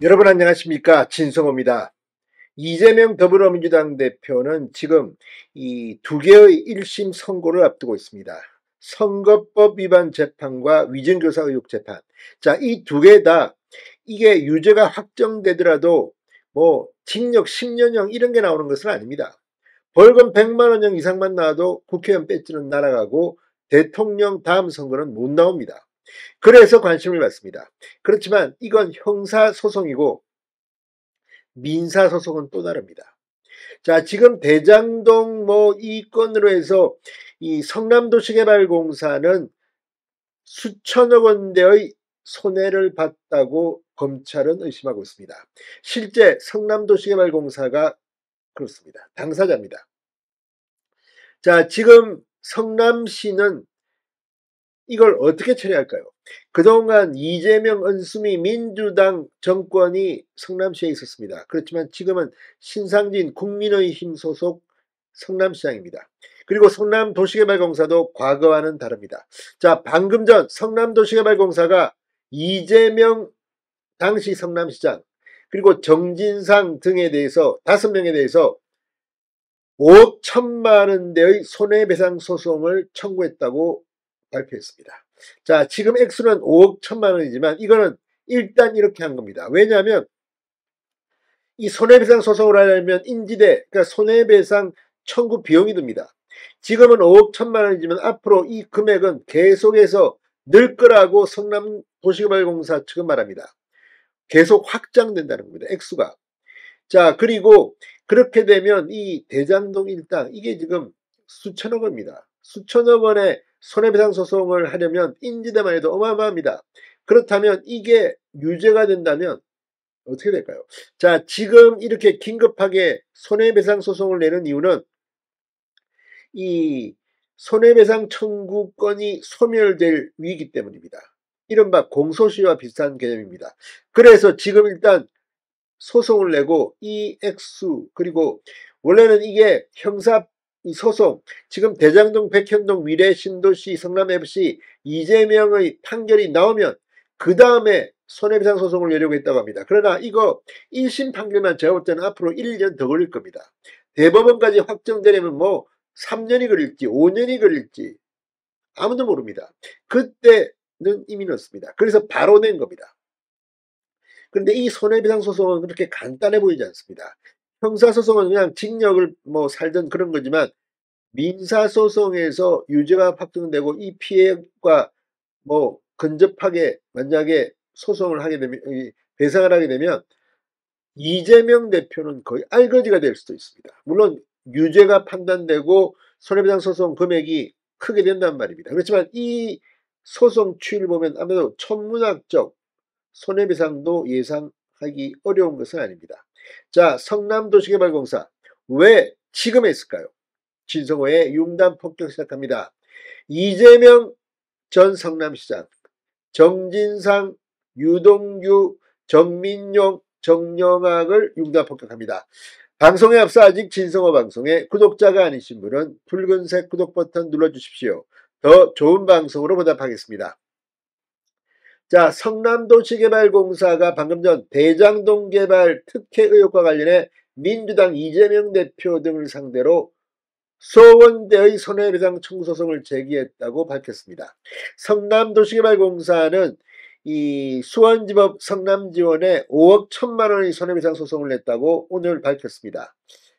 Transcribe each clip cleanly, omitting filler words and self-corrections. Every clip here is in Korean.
여러분 안녕하십니까? 진성호입니다. 이재명 더불어민주당 대표는 지금 이 두 개의 1심 선고를 앞두고 있습니다. 선거법 위반 재판과 위증교사 의혹 재판. 자, 이 두 개 다 이게 유죄가 확정되더라도 뭐 징역 10년형 이런 게 나오는 것은 아닙니다. 벌금 100만 원형 이상만 나와도 국회의원 배지는 날아가고 대통령 다음 선거는 못 나옵니다. 그래서 관심을 받습니다. 그렇지만 이건 형사소송이고 민사소송은 또 다릅니다. 자, 지금 대장동 이 건으로 해서 이 성남도시개발공사는 수천억 원대의 손해를 봤다고 검찰은 의심하고 있습니다. 실제 성남도시개발공사가 그렇습니다. 당사자입니다. 자, 지금 성남시는 이걸 어떻게 처리할까요? 그동안 이재명, 은수미 민주당 정권이 성남시에 있었습니다. 그렇지만 지금은 신상진 국민의힘 소속 성남시장입니다. 그리고 성남도시개발공사도 과거와는 다릅니다. 자, 방금 전 성남도시개발공사가 이재명 당시 성남시장 그리고 정진상 등에 대해서 5명에 대해서 5억 1천만 원대의 손해배상 소송을 청구했다고 발표했습니다. 자, 지금 액수는 5억 1천만 원이지만 이거는 일단 이렇게 한 겁니다. 왜냐하면 이 손해배상 소송을 하려면 인지대, 그러니까 손해배상 청구 비용이 듭니다. 지금은 5억 1천만 원이지만 앞으로 이 금액은 계속해서 늘 거라고 성남도시개발공사 측은 말합니다. 계속 확장된다는 겁니다. 액수가. 자, 그리고 그렇게 되면 이 대장동 일당 이게 지금 수천억 원입니다. 수천억 원의 손해배상 소송을 하려면 인지대만 해도 어마어마합니다. 그렇다면 이게 유죄가 된다면 어떻게 될까요? 자, 지금 이렇게 긴급하게 손해배상 소송을 내는 이유는 이 손해배상 청구권이 소멸될 위기 때문입니다. 이른바 공소시효와 비슷한 개념입니다. 그래서 지금 일단 소송을 내고 이 액수 그리고 원래는 이게 형사 소송 지금 대장동, 백현동, 미래, 신도시, 성남FC 이재명의 판결이 나오면 그 다음에 손해배상 소송을 내려고 했다고 합니다. 그러나 이거 1심 판결만 제가 볼 때는 앞으로 1년 더 걸릴 겁니다. 대법원까지 확정되려면 뭐 3년이 걸릴지 5년이 걸릴지 아무도 모릅니다. 그때는 이미 늦습니다. 그래서 바로 낸 겁니다. 그런데 이 손해배상 소송은 그렇게 간단해 보이지 않습니다. 형사소송은 그냥 징역을 살던 그런 거지만 민사소송에서 유죄가 확정되고 이 피해가 근접하게 만약에 소송을 하게 되면 배상을 하게 되면 이재명 대표는 거의 알거지가 될 수도 있습니다. 물론 유죄가 판단되고 손해배상 소송 금액이 크게 된단 말입니다. 그렇지만 이 소송 추이를 보면 아무래도 천문학적 손해배상도 예상하기 어려운 것은 아닙니다. 자, 성남도시개발공사 왜 지금 했을까요? 진성호의 융단 폭격 시작합니다. 이재명 전 성남시장, 정진상, 유동규, 정민용, 정영학을 융단 폭격합니다. 방송에 앞서 아직 진성호 방송에 구독자가 아니신 분은 붉은색 구독 버튼 눌러주십시오. 더 좋은 방송으로 보답하겠습니다. 자, 성남도시개발공사가 방금 전 대장동 개발 특혜 의혹과 관련해 민주당 이재명 대표 등을 상대로 수억원대의 손해배상 청구 소송을 제기했다고 밝혔습니다. 성남도시개발공사는 이 수원지법 성남지원에 5억 1천만 원의 손해배상 소송을 냈다고 오늘 밝혔습니다.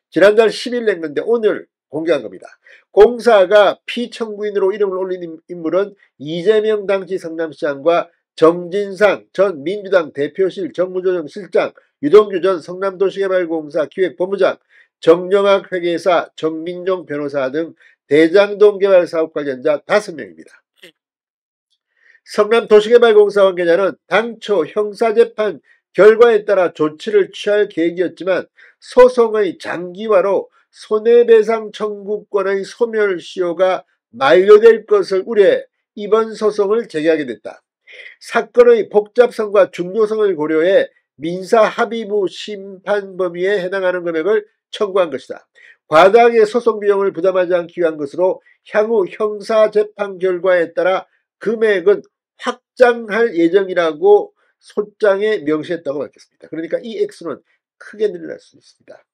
지난달 10일 낸 건데 오늘 공개한 겁니다. 공사가 피청구인으로 이름을 올린 인물은 이재명 당시 성남시장과 정진상 전 민주당 대표실 정무조정실장, 유동규 전 성남도시개발공사 기획본부장, 정영학 회계사, 정민용 변호사 등 대장동 개발 사업 관련자 5명입니다. 성남도시개발공사 관계자는 당초 형사재판 결과에 따라 조치를 취할 계획이었지만 소송의 장기화로 손해배상 청구권의 소멸시효가 만료될 것을 우려해 이번 소송을 제기하게 됐다. 사건의 복잡성과 중요성을 고려해 민사합의부 심판 범위에 해당하는 금액을 청구한 것이다. 과다하게 소송 비용을 부담하지 않기 위한 것으로 향후 형사재판 결과에 따라 금액은 확장할 예정이라고 소장에 명시했다고 밝혔습니다. 그러니까 이 액수는 크게 늘어날 수 있습니다.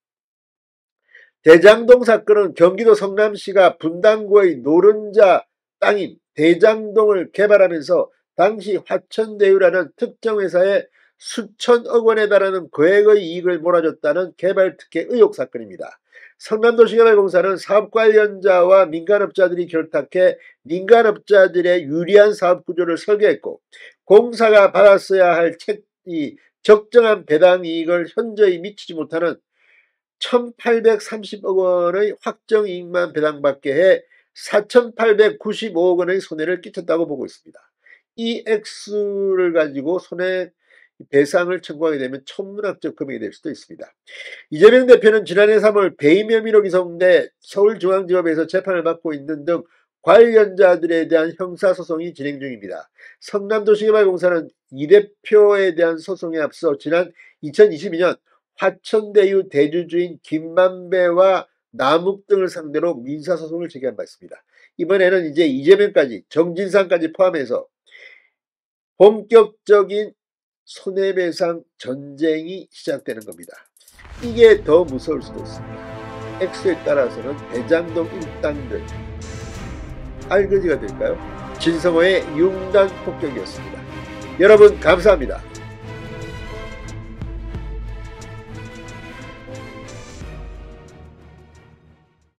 대장동 사건은 경기도 성남시가 분당구의 노른자 땅인 대장동을 개발하면서 당시 화천대유라는 특정 회사에 수천억 원에 달하는 거액의 이익을 몰아줬다는 개발특혜 의혹 사건입니다. 성남도시개발공사는 사업 관련자와 민간업자들이 결탁해 민간업자들의 유리한 사업구조를 설계했고 공사가 받았어야 할 적정한 배당 이익을 현저히 미치지 못하는 1,830억 원의 확정이익만 배당받게 해 4,895억 원의 손해를 끼쳤다고 보고 있습니다. 이 액수를 가지고 손해배상을 청구하게 되면 천문학적 금액이 될 수도 있습니다. 이재명 대표는 지난해 3월 배임 혐의로 기소돼 서울중앙지법에서 재판을 받고 있는 등 관련자들에 대한 형사소송이 진행 중입니다. 성남도시개발공사는 이 대표에 대한 소송에 앞서 지난 2022년 화천대유 대주주인 김만배와 남욱 등을 상대로 민사소송을 제기한 바 있습니다. 이번에는 이제 이재명까지 정진상까지 포함해서 본격적인 손해배상 전쟁이 시작되는 겁니다. 이게 더 무서울 수도 있습니다. 액수에 따라서는 대장동 일당들 알거지가 될까요? 진성호의 융단 폭격이었습니다. 여러분 감사합니다.